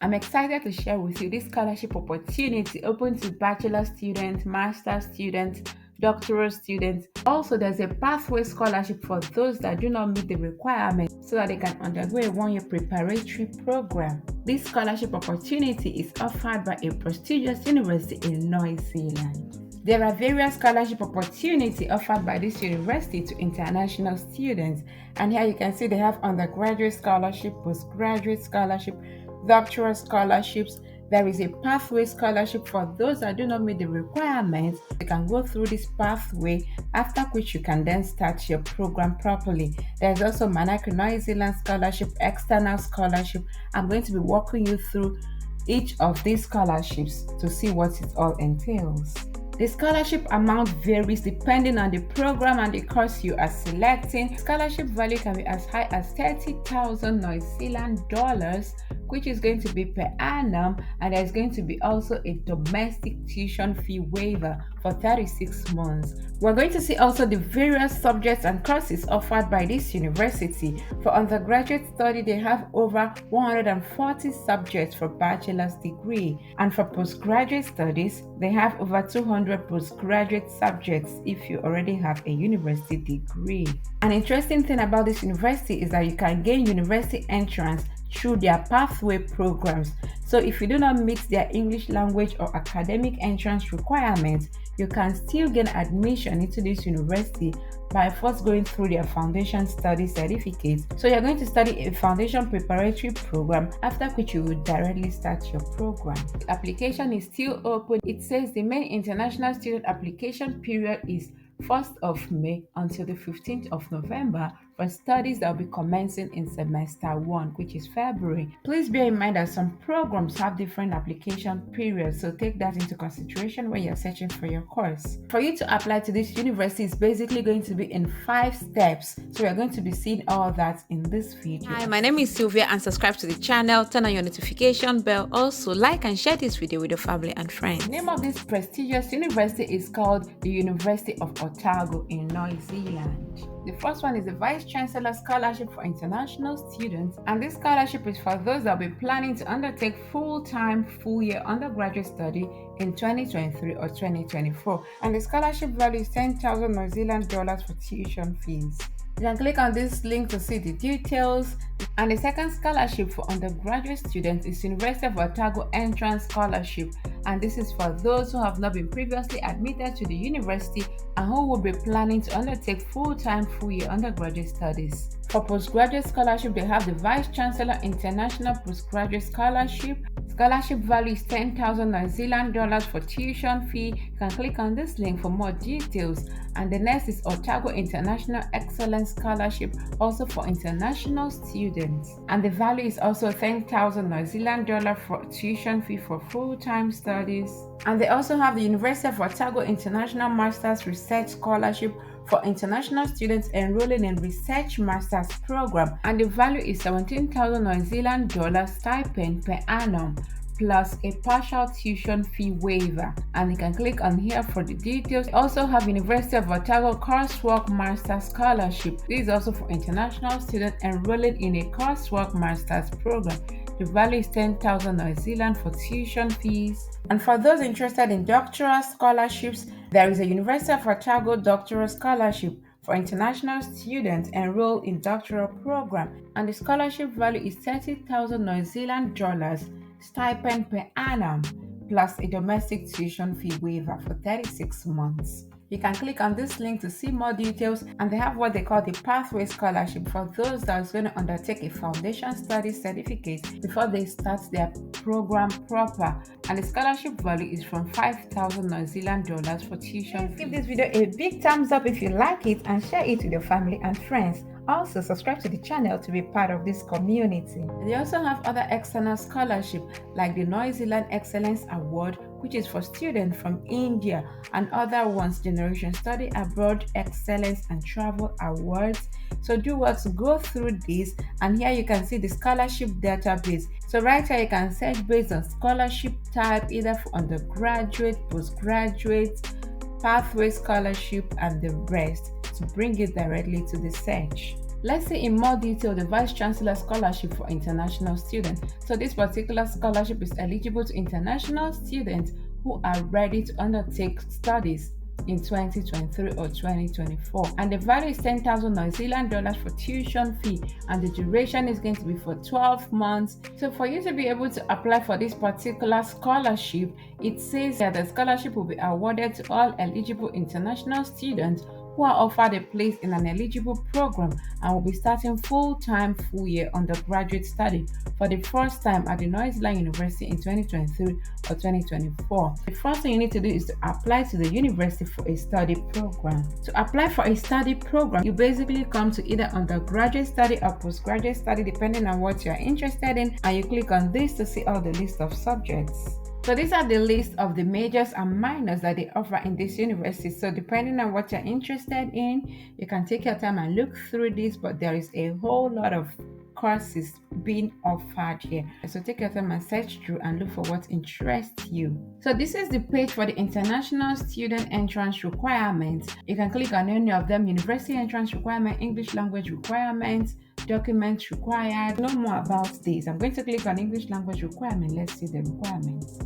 I'm excited to share with you this scholarship opportunity open to bachelor students, master students, doctoral students. Also, there's a pathway scholarship for those that do not meet the requirements so that they can undergo a one-year preparatory program. This scholarship opportunity is offered by a prestigious university in New Zealand. There are various scholarship opportunities offered by this university to international students, and here you can see they have undergraduate scholarship, postgraduate scholarship, doctoral scholarships. There is a pathway scholarship for those that do not meet the requirements. You can go through this pathway, after which you can then start your program properly. There's also Manaki New Zealand scholarship, external scholarship. I'm going to be walking you through each of these scholarships to see what it all entails. The scholarship amount varies depending on the program and the course you are selecting. Scholarship value can be as high as 30,000 New Zealand dollars, which is going to be per annum, and there's going to be also a domestic tuition fee waiver for 36 months. We're going to see also the various subjects and courses offered by this university. For undergraduate study, they have over 140 subjects for bachelor's degree, and for postgraduate studies, they have over 200 postgraduate subjects if you already have a university degree. An interesting thing about this university is that you can gain university entrance through their pathway programs. So if you do not meet their English language or academic entrance requirements, you can still gain admission into this university by first going through their foundation study certificate. So you're going to study a foundation preparatory program, after which you will directly start your program. The application is still open. It says the main international student application period is 1st of May until the 15th of November for studies that will be commencing in semester 1, which is February. Please bear in mind that some programs have different application periods, so take that into consideration when you're searching for your course. For you to apply to this university is basically going to be in 5 steps, so we're going to be seeing all that in this video. Hi, my name is Sylvia, and subscribe to the channel, turn on your notification bell. Also, like and share this video with your family and friends. The name of this prestigious university is called the University of Otago in New Zealand. The first one is the Vice Chancellor Scholarship for International Students, and this scholarship is for those that will be planning to undertake full-time, full-year undergraduate study in 2023 or 2024, and the scholarship value is 10,000 New Zealand dollars for tuition fees. You can click on this link to see the details. And the second scholarship for undergraduate students is University of Otago Entrance Scholarship, and this is for those who have not been previously admitted to the university and who will be planning to undertake full-time, full-year undergraduate studies. For postgraduate scholarship, they have the Vice Chancellor International Postgraduate Scholarship. Scholarship value is 10,000 New Zealand dollars for tuition fee. You can click on this link for more details. And the next is Otago International Excellence Scholarship, also for international students. And the value is also 10,000 New Zealand dollars for tuition fee for full-time studies. And they also have the University of Otago International Masters Research Scholarship for international students enrolling in research master's program, and the value is 17,000 New Zealand dollars stipend per annum plus a partial tuition fee waiver. And you can click on here for the details. We also have University of Otago Coursework Master's Scholarship. This is also for international students enrolling in a coursework master's program. The value is 10,000 New Zealand for tuition fees. And for those interested in doctoral scholarships, there is a University of Otago Doctoral Scholarship for international students enrolled in doctoral program, and the scholarship value is 30,000 New Zealand dollars stipend per annum plus a domestic tuition fee waiver for 36 months. You can click on this link to see more details, and they have what they call the Pathway Scholarship for those that are going to undertake a foundation study certificate before they start their program proper, and the scholarship value is from 5,000 New Zealand dollars for tuition. Give this video a big thumbs up if you like it, and share it with your family and friends. Also, subscribe to the channel to be part of this community. They also have other external scholarships like the New Zealand Excellence Award, which is for students from India, and other ones, Generation Study Abroad Excellence and Travel Awards. So do what to go through this, and here you can see the scholarship database. So right here you can search based on scholarship type, either for undergraduate, postgraduate, pathway scholarship, and the rest, to bring it directly to the search. Let's see in more detail the Vice Chancellor Scholarship for International Students. So this particular scholarship is eligible to international students who are ready to undertake studies in 2023 or 2024, and the value is 10,000 New Zealand dollars for tuition fee, and the duration is going to be for 12 months. So for you to be able to apply for this particular scholarship, it says that the scholarship will be awarded to all eligible international students who are offered a place in an eligible program and will be starting full-time, full-year undergraduate study for the first time at the New Zealand University in 2023 or 2024. The first thing you need to do is to apply to the university for a study program. To apply for a study program, you basically come to either undergraduate study or postgraduate study depending on what you are interested in, and you click on this to see all the list of subjects. So these are the list of the majors and minors that they offer in this university. So depending on what you're interested in, you can take your time and look through this, but there is a whole lot of courses being offered here. So take your time and search through and look for what interests you. So this is the page for the international student entrance requirements. You can click on any of them: university entrance requirement, English language requirements, documents required. Know more about this. I'm going to click on English language requirement. Let's see the requirements.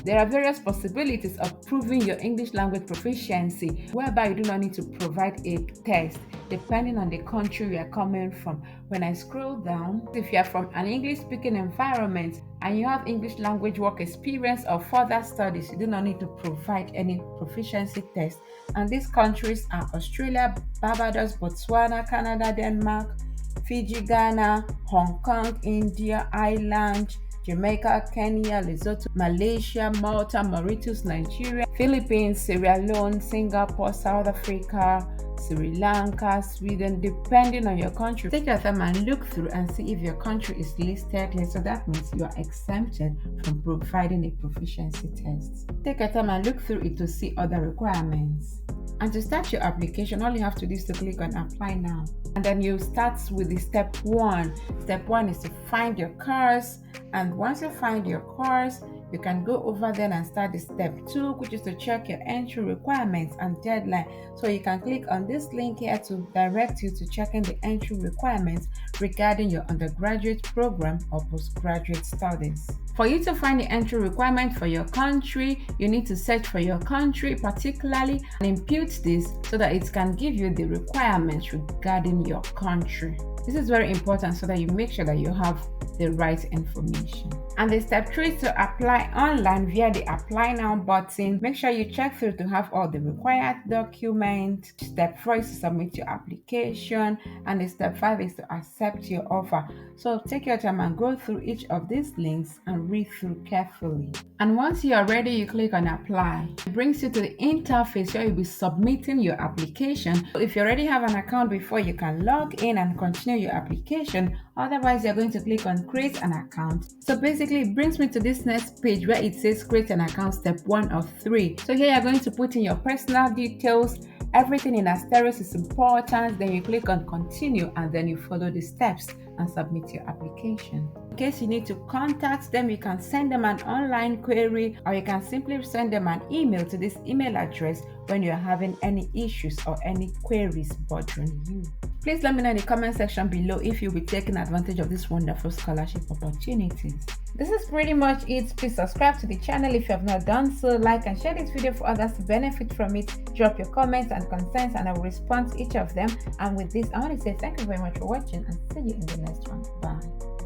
There are various possibilities of proving your English language proficiency, whereby you do not need to provide a test depending on the country you are coming from. When I scroll down, if you are from an English-speaking environment and you have English language work experience or further studies, you do not need to provide any proficiency test. And these countries are Australia, Barbados, Botswana, Canada, Denmark, Fiji, Ghana, Hong Kong, India, Ireland, Jamaica, Kenya, Lesotho, Malaysia, Malta, Mauritius, Nigeria, Philippines, Sierra Leone, Singapore, South Africa, Sri Lanka, Sweden, depending on your country. Take your time and look through and see if your country is listed here. So that means you are exempted from providing a proficiency test. Take your time and look through it to see other requirements. And to start your application, all you have to do is to click on apply now. And then you start with the step 1. Step 1 is to find your course. And once you find your course, you can go over there and start the step 2, which is to check your entry requirements and deadline. So you can click on this link here to direct you to checking the entry requirements regarding your undergraduate program or postgraduate studies. For you to find the entry requirement for your country, you need to search for your country particularly and impute this so that it can give you the requirements regarding your country. This is very important so that you make sure that you have the right information. And the step 3 is to apply online via the apply now button. Make sure you check through to have all the required documents. Step 4 is to submit your application, and the step 5 is to accept your offer. So take your time and go through each of these links and read through carefully. And once you are ready, you click on apply. It brings you to the interface where you'll be submitting your application. So if you already have an account before, you can log in and continue your application. Otherwise, you're going to click on create an account. So basically, it brings me to this next page where it says create an account step 1 of 3. So here you're going to put in your personal details. Everything in asterisk is important. Then you click on continue and then you follow the steps and submit your application. In case you need to contact them, you can send them an online query, or you can simply send them an email to this email address when you're having any issues or any queries bothering you. Please let me know in the comment section below if you'll be taking advantage of this wonderful scholarship opportunities. This is pretty much it. Please subscribe to the channel if you have not done so. Like and share this video for others to benefit from it. Drop your comments and concerns and I will respond to each of them. And with this, I want to say thank you very much for watching and see you in the next one. Bye.